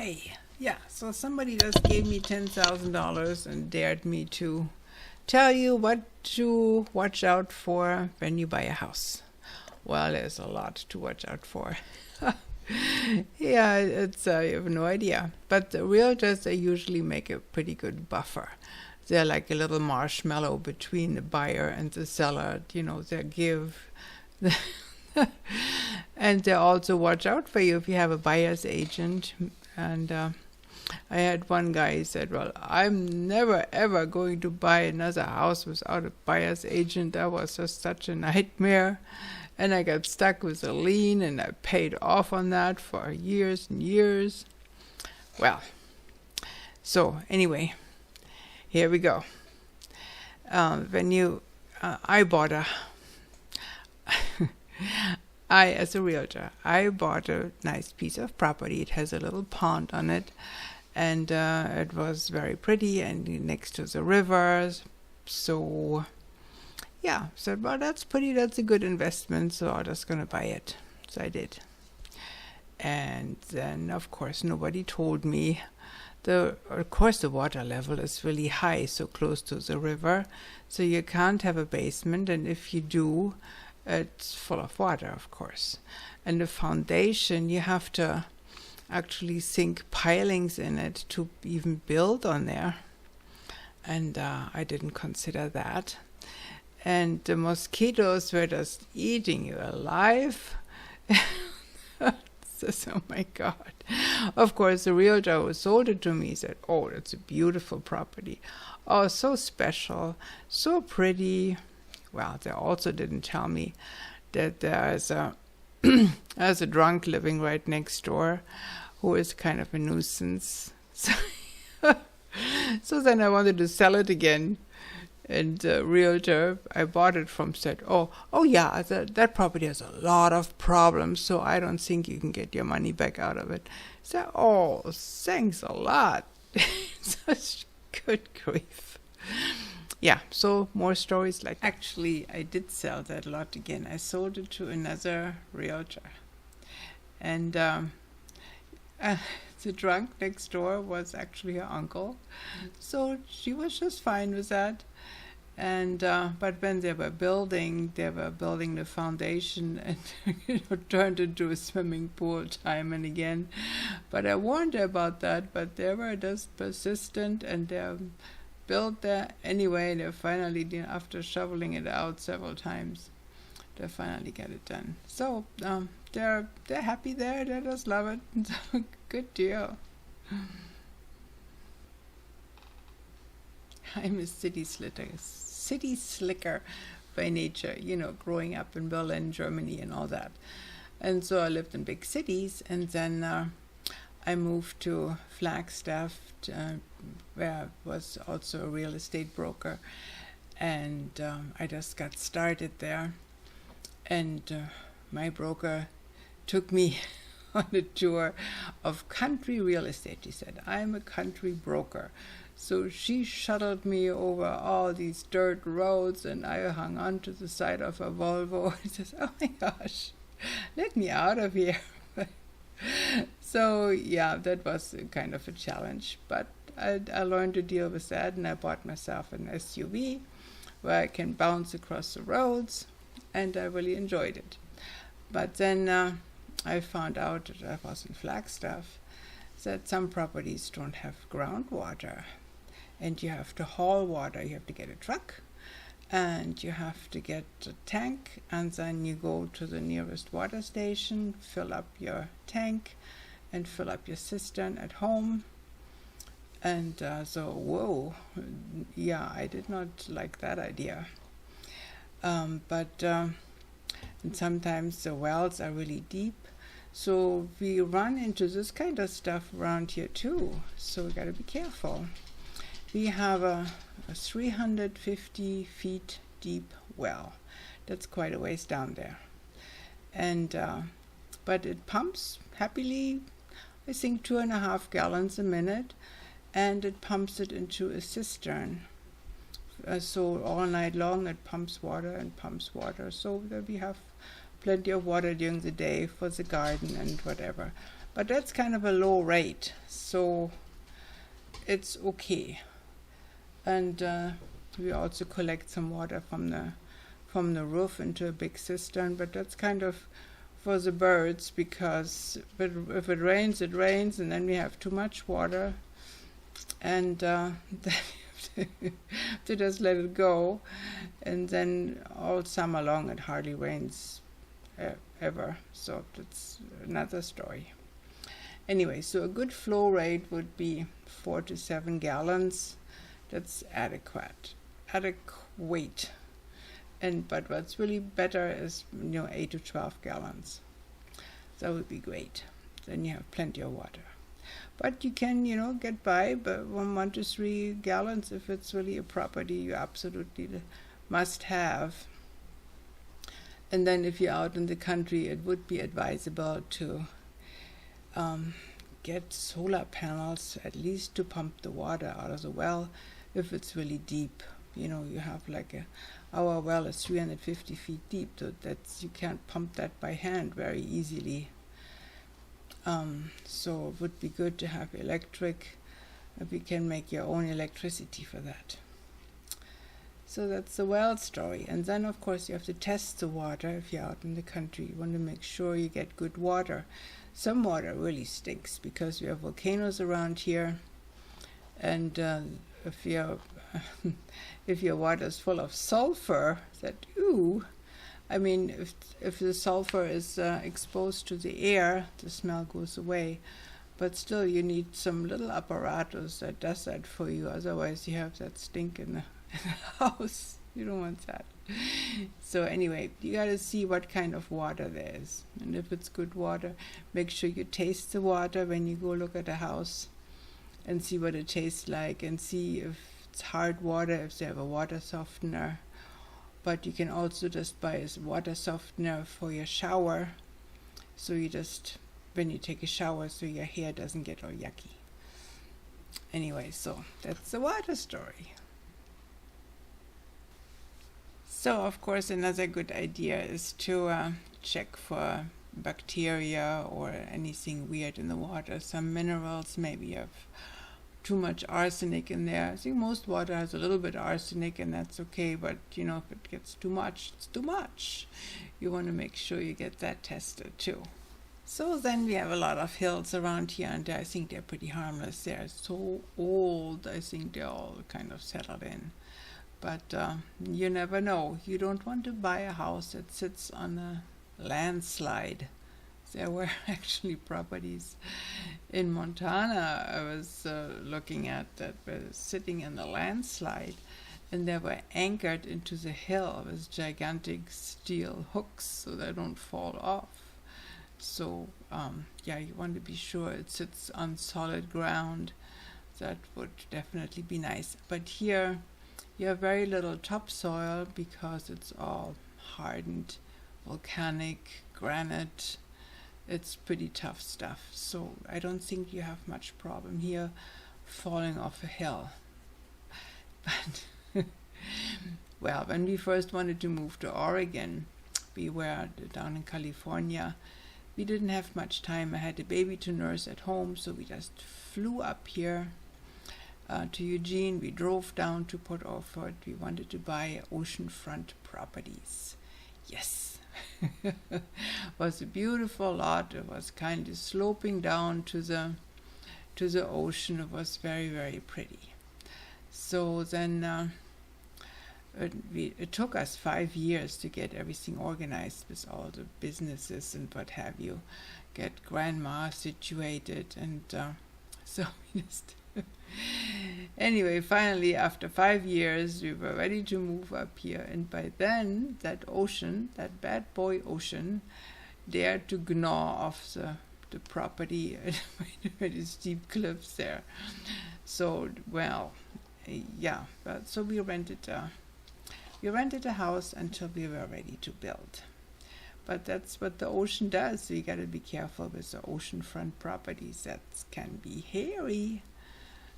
Hey, yeah, so somebody just gave me $10,000 and dared me to tell you what to watch out for when you buy a house. Well, there's a lot to watch out for. Yeah, it's you have no idea. But the realtors, they usually make a pretty good buffer. They're like a little marshmallow between the buyer and the seller. You know, they give. And they also watch out for you if you have a buyer's agent. And I had one guy, he said, well, I'm never ever going to buy another house without a buyer's agent. That was just such a nightmare. And I got stuck with a lien, and I paid off on that for years and years. Well, so anyway, here we go. I bought a, as a realtor, I bought a nice piece of property. It has a little pond on it, and it was very pretty and next to the rivers. So yeah, said, well, that's pretty, that's a good investment, so I'm just going to buy it. So I did. And then, of course, nobody told me. Of course, the water level is really high, so close to the river, so you can't have a basement, and if you do, it's full of water, of course. And the foundation, you have to actually sink pilings in it to even build on there. And I didn't consider that. And the mosquitoes were just eating you alive. Oh my God. Of course, the realtor who sold it to me said, oh, that's a beautiful property. Oh, so special, so pretty. Well, they also didn't tell me that there's a drunk living right next door who is kind of a nuisance. So then I wanted to sell it again. And the realtor I bought it from said, oh yeah, that property has a lot of problems, so I don't think you can get your money back out of it. So, oh, thanks a lot. Such good grief. Yeah, so more stories like that. Actually, I did sell that lot again. I sold it to another realtor. And the drunk next door was actually her uncle. So she was just fine with that. And but when they were building the foundation, and it turned into a swimming pool time and again. But I warned her about that, but they were just persistent, and they built there anyway. They finally, after shoveling it out several times, they finally get it done. So they're happy there. They just love it. Good deal. I'm a city slicker by nature, growing up in Berlin, Germany, and all that. And so I lived in big cities, and then I moved to Flagstaff, where I was also a real estate broker, and I just got started there. And my broker took me on a tour of country real estate. He said, I'm a country broker. So she shuttled me over all these dirt roads, and I hung onto the side of a Volvo. He says, oh my gosh, let me out of here. So yeah, that was kind of a challenge, but I learned to deal with that, and I bought myself an SUV where I can bounce across the roads, and I really enjoyed it. But then I found out that I was in Flagstaff that some properties don't have groundwater. And you have to haul water. You have to get a truck, and you have to get a tank, and then you go to the nearest water station, fill up your tank, and fill up your cistern at home. And so, whoa, yeah, I did not like that idea. But and sometimes the wells are really deep, so we run into this kind of stuff around here too. So we got to be careful. We have a 350 feet deep well. That's quite a ways down there. And but it pumps happily, I think 2.5 gallons a minute, and it pumps it into a cistern. So all night long it pumps water and pumps water, so that we have plenty of water during the day for the garden and whatever. but that's kind of a low rate, so it's okay. And we also collect some water from the roof into a big cistern, but that's kind of for the birds, because if it rains, it rains, and then we have too much water, and then you have to just let it go, and then all summer long it hardly rains ever, so that's another story. Anyway, so a good flow rate would be 4 to 7 gallons. That's adequate. But what's really better is 8 to 12 gallons. That would be great. Then you have plenty of water. But you can, get by from 1 to 3 gallons if it's really a property you absolutely must have. And then if you're out in the country, it would be advisable to get solar panels, at least to pump the water out of the well if it's really deep. You have our well is 350 feet deep, so you can't pump that by hand very easily. So it would be good to have electric, if you can make your own electricity for that. So that's the well story. And then, of course, you have to test the water if you're out in the country. You want to make sure you get good water. Some water really stinks because we have volcanoes around here, and if your water is full of sulfur, if the sulfur is exposed to the air, the smell goes away. But still, you need some little apparatus that does that for you. Otherwise, you have that stink in the house. You don't want that. So anyway, you got to see what kind of water there is. And if it's good water, make sure you taste the water when you go look at a house and see what it tastes like, and see if it's hard water, if they have a water softener. But you can also just buy a water softener for your shower, so when you take a shower, so your hair doesn't get all yucky. Anyway, so that's the water story. So, of course, another good idea is to check for bacteria or anything weird in the water, some minerals. Maybe you have too much arsenic in there. I think most water has a little bit of arsenic, and that's okay, but if it gets too much, it's too much. You want to make sure you get that tested too. So then we have a lot of hills around here, and I think they're pretty harmless. They're so old, I think they're all kind of settled in. But you never know. You don't want to buy a house that sits on a landslide. There were actually properties in Montana I was looking at that were sitting in the landslide, and they were anchored into the hill with gigantic steel hooks so they don't fall off. So you want to be sure it sits on solid ground. That would definitely be nice. But here you have very little topsoil because it's all hardened volcanic granite. It's pretty tough stuff. So I don't think you have much problem here falling off a hill. But well, when we first wanted to move to Oregon, we were down in California. We didn't have much time. I had a baby to nurse at home, so we just flew up here to Eugene. We drove down to Port Orford. We wanted to buy oceanfront properties. Yes. It was a beautiful lot. It was kind of sloping down to the ocean. It was very, very pretty. So then it took us 5 years to get everything organized with all the businesses and what have you, get grandma situated, and so we just anyway, finally after 5 years we were ready to move up here, and by then that bad boy ocean dared to gnaw off the property at very steep cliffs there. So so we rented a house until we were ready to build. But that's what the ocean does, so you got to be careful with the oceanfront properties. That can be hairy.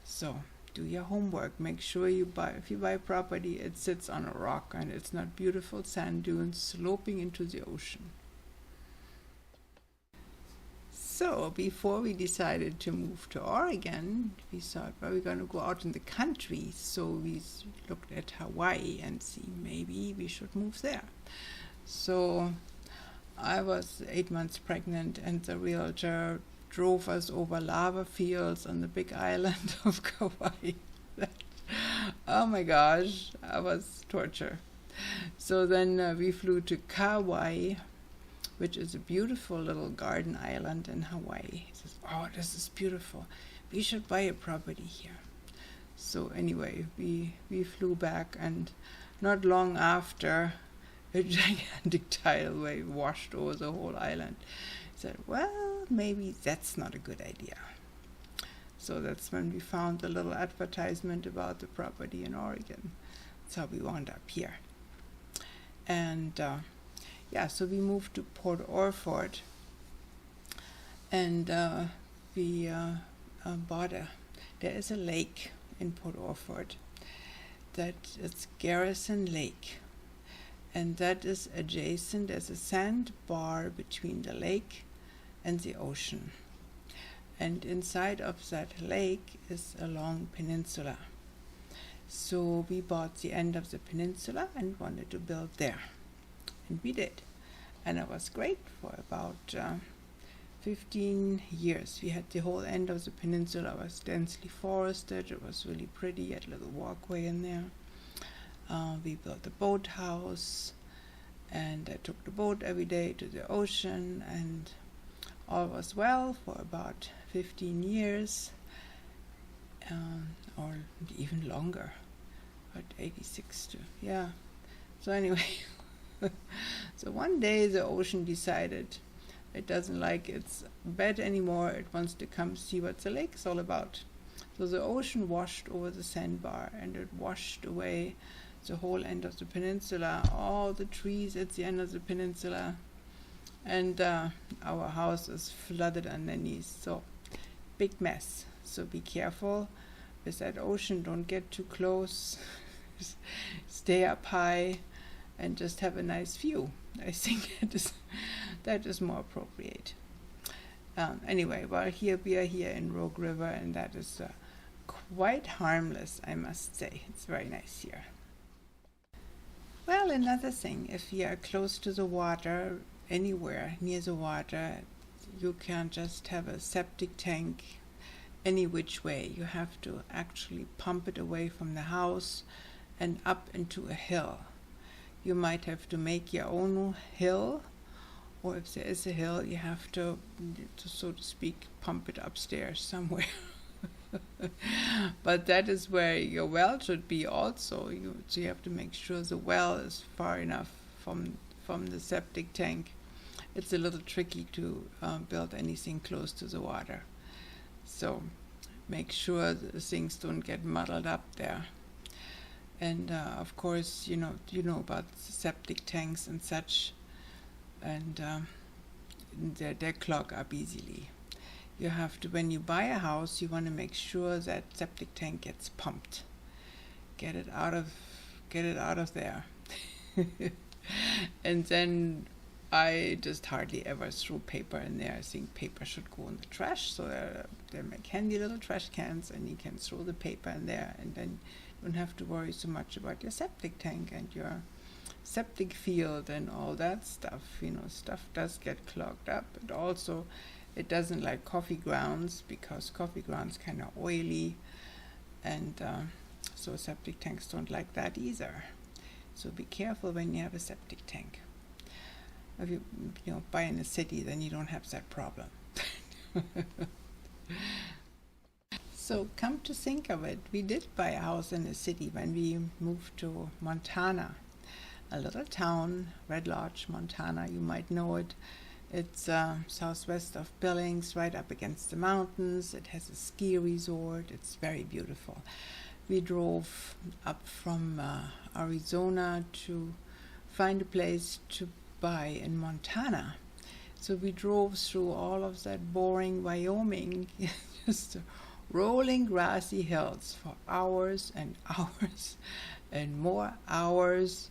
So do your homework. Make sure if you buy property, it sits on a rock and it's not beautiful sand dunes sloping into the ocean. So before we decided to move to Oregon, we thought, well, we're going to go out in the country. So we looked at Hawaii and see maybe we should move there. So I was 8 months pregnant, and the realtor drove us over lava fields on the big island of Kauai. Oh my gosh, that was torture. So then we flew to Kauai, which is a beautiful little garden island in Hawaii. He says, oh, this is beautiful. We should buy a property here. So anyway, we flew back, and not long after, a gigantic tidal wave washed over the whole island. He said, well, maybe that's not a good idea. So that's when we found a little advertisement about the property in Oregon. That's how we wound up here. And so we moved to Port Orford, and we bought there is a lake in Port Orford that is Garrison Lake, and that is adjacent. There's a sandbar between the lake and the ocean, and inside of that lake is a long peninsula. So we bought the end of the peninsula and wanted to build there. And we did. And it was great for about 15 years. We had the whole end of the peninsula was densely forested. It was really pretty. Had a little walkway in there. We built a boathouse, and I took the boat every day to the ocean, and all was well for about 15 years, or even longer, about 86 to, yeah. So anyway, so one day the ocean decided it doesn't like its bed anymore. It wants to come see what the lake is all about. So the ocean washed over the sandbar, and it washed away the whole end of the peninsula, all the trees at the end of the peninsula, and our house is flooded underneath. So big mess. So be careful with that ocean. Don't get too close. Stay up high and just have a nice view. I think that is more appropriate. Anyway, well, here we are here in Rogue River, and that is quite harmless, I must say. It's very nice here. Well, another thing, if you are close to the water, anywhere near the water, you can't just have a septic tank any which way. You have to actually pump it away from the house and up into a hill. You might have to make your own hill, or if there is a hill, you have to so to speak, pump it upstairs somewhere. But that is where your well should be also. So you have to make sure the well is far enough from the septic tank. It's a little tricky to build anything close to the water. So make sure the things don't get muddled up there. And of course, you know about septic tanks and such, and they clog up easily. You have to, when you buy a house, you want to make sure that septic tank gets pumped. Get it out of there. And then I just hardly ever throw paper in there. I think paper should go in the trash. So they're handy little trash cans, and you can throw the paper in there, and then you don't have to worry so much about your septic tank and your septic field and all that stuff. Stuff does get clogged up, and also it doesn't like coffee grounds, because coffee grounds kind of oily, and so septic tanks don't like that either. So be careful when you have a septic tank. If you buy in a city, then you don't have that problem. So come to think of it, we did buy a house in a city when we moved to Montana, a little town, Red Lodge, Montana. You might know it. It's southwest of Billings, right up against the mountains. It has a ski resort. It's very beautiful. We drove up from Arizona to find a place to buy in Montana. So we drove through all of that boring Wyoming, just rolling grassy hills for hours and hours and more hours.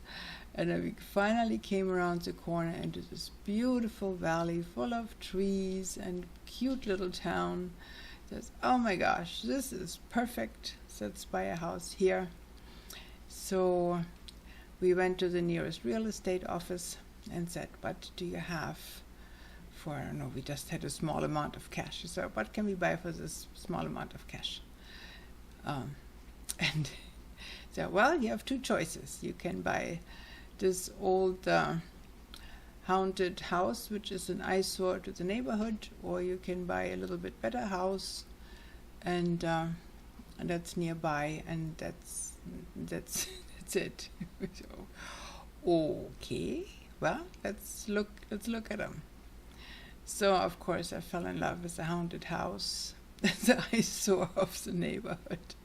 And then we finally came around the corner into this beautiful valley full of trees and cute little town. Says, oh my gosh, this is perfect. Let's buy a house here. So we went to the nearest real estate office and said, what do you have for, I don't know, we just had a small amount of cash. He said, what can we buy for this small amount of cash? And said, well, you have two choices. You can buy this old haunted house, which is an eyesore to the neighborhood, or you can buy a little bit better house, and that's nearby, and that's it. So, okay, well, let's look at them. So of course I fell in love with the haunted house, the eyesore of the neighborhood.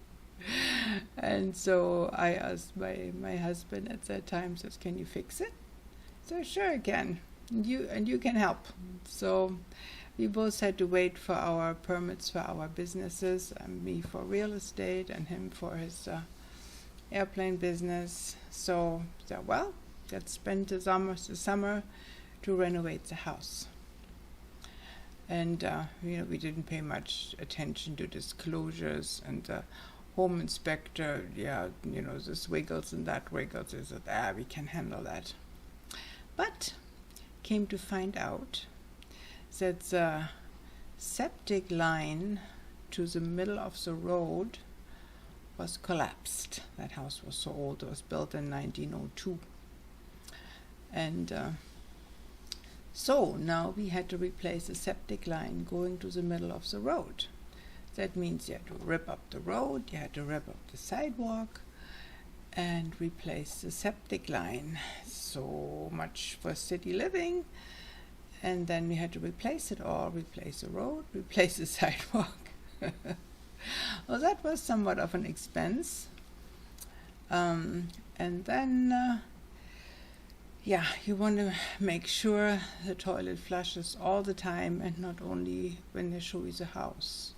And so I asked my husband at that time, says, can you fix it? So sure I can, and you can help. So we both had to wait for our permits for our businesses, me for real estate and him for his airplane business. So well, let's spend the summer to renovate the house. And we didn't pay much attention to disclosures, and the home inspector, this wiggles and that wiggles. He said, we can handle that. But came to find out that the septic line to the middle of the road was collapsed. That house was so old. It was built in 1902. And so now we had to replace the septic line going to the middle of the road. That means you had to rip up the road, you had to rip up the sidewalk, and replace the septic line. So much for city living. And then we had to replace it all, replace the road, replace the sidewalk. Well, that was somewhat of an expense. And then, you want to make sure the toilet flushes all the time and not only when they show you the house.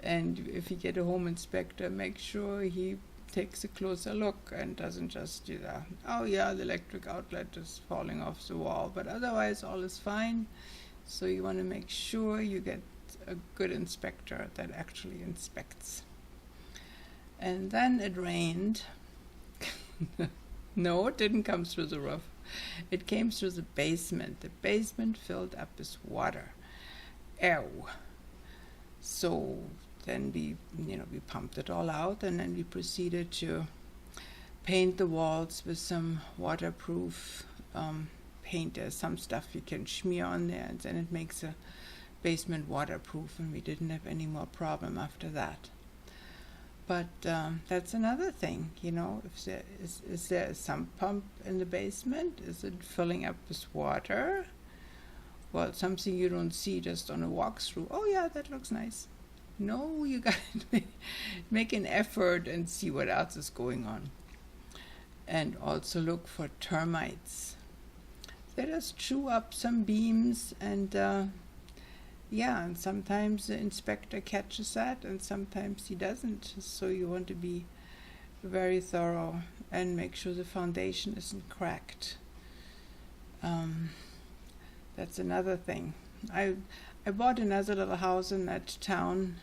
And if you get a home inspector, make sure he takes a closer look and doesn't just do that. Oh yeah, the electric outlet is falling off the wall, but otherwise all is fine. So you want to make sure you get a good inspector that actually inspects. And then it rained. No, it didn't come through the roof. It came through the basement. The basement filled up with water. Ew. So then we pumped it all out, and then we proceeded to paint the walls with some waterproof paint. There's some stuff you can smear on there, and then it makes a basement waterproof, and we didn't have any more problem after that. But that's another thing, if there is there a sump pump in the basement? Is it filling up with water? Well, something you don't see just on a walkthrough. Oh yeah, that looks nice. No, you got to make an effort and see what else is going on. And also look for termites. They just chew up some beams, and and sometimes the inspector catches that and sometimes he doesn't. So you want to be very thorough and make sure the foundation isn't cracked. That's another thing. I bought another little house in that town,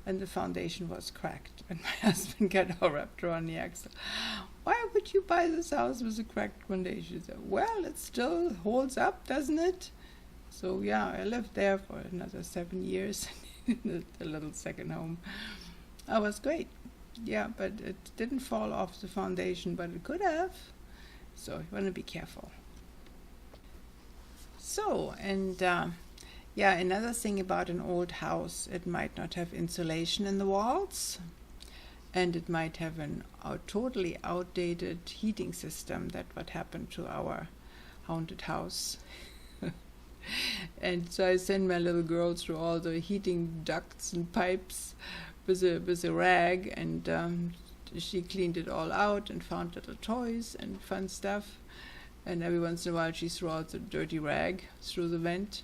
and the foundation was cracked. And my husband got all wrapped around the axle. Why would you buy this house with a cracked foundation? He said, well, it still holds up, doesn't it? So I lived there for another 7 years in the little second home. That was great. Yeah, but it didn't fall off the foundation, but it could have. So you want to be careful. So, and another thing about an old house, it might not have insulation in the walls, and it might have a totally outdated heating system. That's what happened to our haunted house. And so I sent my little girl through all the heating ducts and pipes with a rag, and she cleaned it all out and found little toys and fun stuff. And every once in a while she threw out the dirty rag through the vent.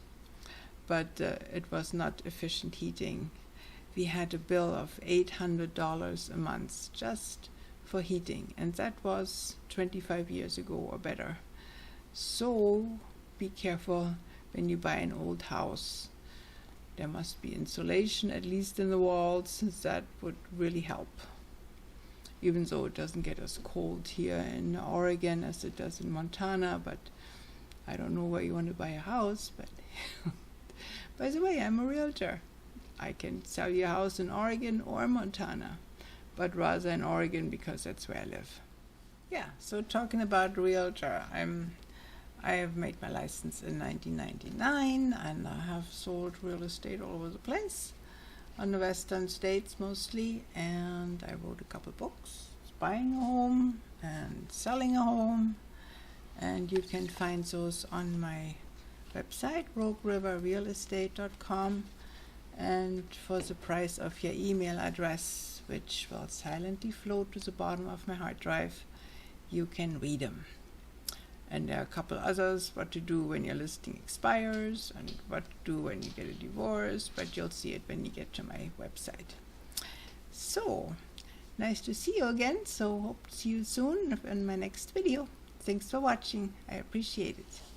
But it was not efficient heating. We had a bill of $800 a month just for heating, and that was 25 years ago or better. So be careful when you buy an old house. There must be insulation, at least in the walls, since that would really help. Even though it doesn't get as cold here in Oregon as it does in Montana, but I don't know where you want to buy a house, but by the way, I'm a realtor. I can sell you a house in Oregon or Montana, but rather in Oregon because that's where I live. Yeah, so talking about realtor, I have made my license in 1999, and I have sold real estate all over the place, on the western states mostly, and I wrote a couple books, buying a home and selling a home, and you can find those on my website, rogueriverrealestate.com, and for the price of your email address, which will silently float to the bottom of my hard drive, you can read them. And there are a couple others, what to do when your listing expires and what to do when you get a divorce, but you'll see it when you get to my website. So, nice to see you again, so hope to see you soon in my next video. Thanks for watching, I appreciate it.